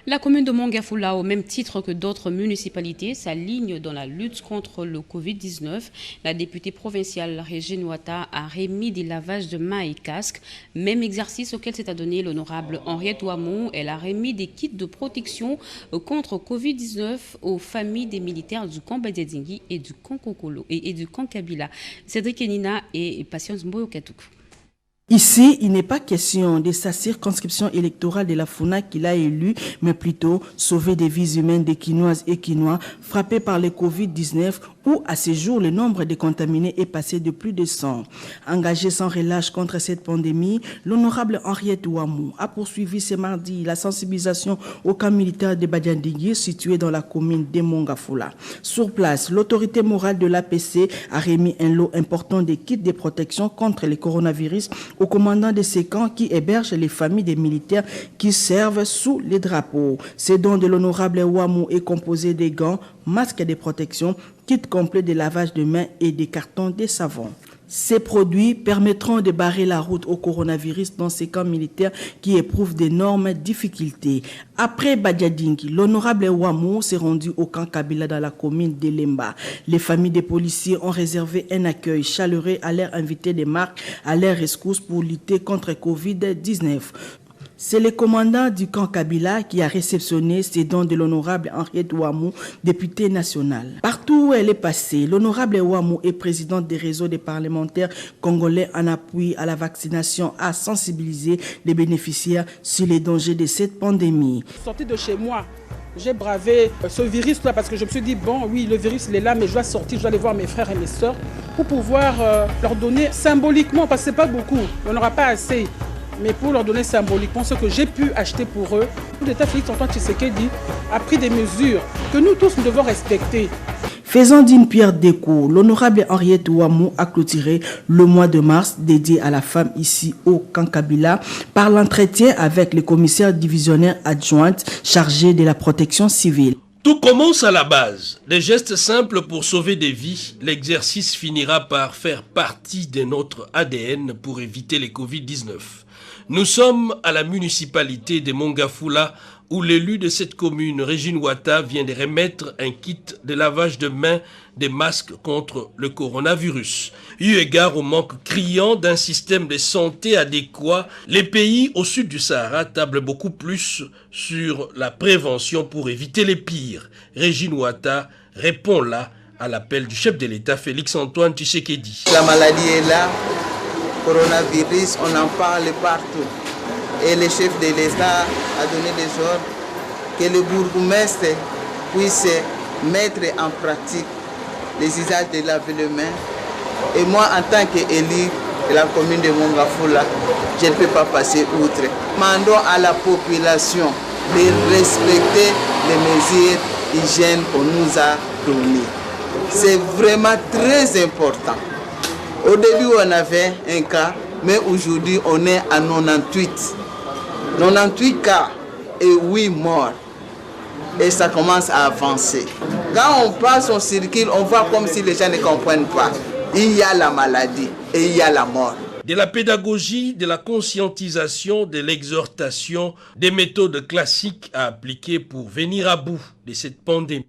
La commune de Mongafula, au même titre que d'autres municipalités, s'aligne dans la lutte contre le Covid-19. La députée provinciale Régine Ouattara a remis des lavages de mains et casques. Même exercice auquel s'est adonné l'honorable Henriette Ouamou. Elle a remis des kits de protection contre Covid-19 aux familles des militaires du camp Badiadingui et du camp Kokolo et du camp Kabila. Cédric Enina et Patience Mboyokatou. Ici, il n'est pas question de sa circonscription électorale de la Funa qu'il a élu, mais plutôt sauver des vies humaines des Quinoises et Quinois frappés par le Covid-19 où, à ce jour, le nombre de contaminés est passé de plus de 100. Engagé sans relâche contre cette pandémie, l'honorable Henriette Ouamou a poursuivi ce mardi la sensibilisation au camp militaire de Badiadingui situé dans la commune de Mongafula. Sur place, l'autorité morale de l'APC a remis un lot important de kits de protection contre le coronavirus au commandant de ces camps qui hébergent les familles des militaires qui servent sous les drapeaux. Ce don de l'honorable Ouamou est composé de gants, masques de protection, kits complets de lavage de mains et des cartons de savon. Ces produits permettront de barrer la route au coronavirus dans ces camps militaires qui éprouvent d'énormes difficultés. Après Badiadingui, l'honorable Ouamou s'est rendu au camp Kabila dans la commune de Lemba. Les familles des policiers ont réservé un accueil chaleureux à leur invité des marques à leur rescousse pour lutter contre Covid-19. C'est le commandant du camp Kabila qui a réceptionné ces dons de l'honorable Henriette Ouamou, députée nationale. Partout où elle est passée, l'honorable Ouamou est présidente des réseaux des parlementaires congolais en appui à la vaccination, a sensibilisé les bénéficiaires sur les dangers de cette pandémie. Sorti de chez moi, j'ai bravé ce virus-là parce que je me suis dit, bon, oui, le virus, il est là, mais je dois sortir, je dois aller voir mes frères et mes sœurs pour pouvoir leur donner symboliquement, parce que ce n'est pas beaucoup, on n'aura pas assez. Mais pour leur donner symboliquement ce que j'ai pu acheter pour eux, l'État Félix-Antoine Tshisekedi a pris des mesures que nous tous nous devons respecter. Faisant d'une pierre deux coups, l'honorable Henriette Ouamou a clôturé le mois de mars dédié à la femme ici au camp Kabila par l'entretien avec le commissaire divisionnaire adjointe chargé de la protection civile. Tout commence à la base. Des gestes simples pour sauver des vies. L'exercice finira par faire partie de notre ADN pour éviter les Covid-19. Nous sommes à la municipalité de Mongafula où l'élu de cette commune, Régine Ouattara, vient de remettre un kit de lavage de mains, des masques contre le coronavirus. Eu égard au manque criant d'un système de santé adéquat, les pays au sud du Sahara tablent beaucoup plus sur la prévention pour éviter les pires. Régine Ouattara répond là à l'appel du chef de l'État Félix-Antoine Tshisekedi. La maladie est là, coronavirus, on en parle partout. Et le chef de l'État a donné des ordres que le bourgmestre puisse mettre en pratique les usages de laver les mains. Et moi, en tant qu'élu de la commune de Mongafula, je ne peux pas passer outre. Demandons à la population de respecter les mesures hygiène qu'on nous a données. C'est vraiment très important. Au début, on avait un cas, mais aujourd'hui, on est à 98. 98 cas et 8 morts. Et ça commence à avancer. Quand on passe, on circule, on voit comme si les gens ne comprennent pas. Il y a la maladie et il y a la mort. De la pédagogie, de la conscientisation, de l'exhortation, des méthodes classiques à appliquer pour venir à bout de cette pandémie.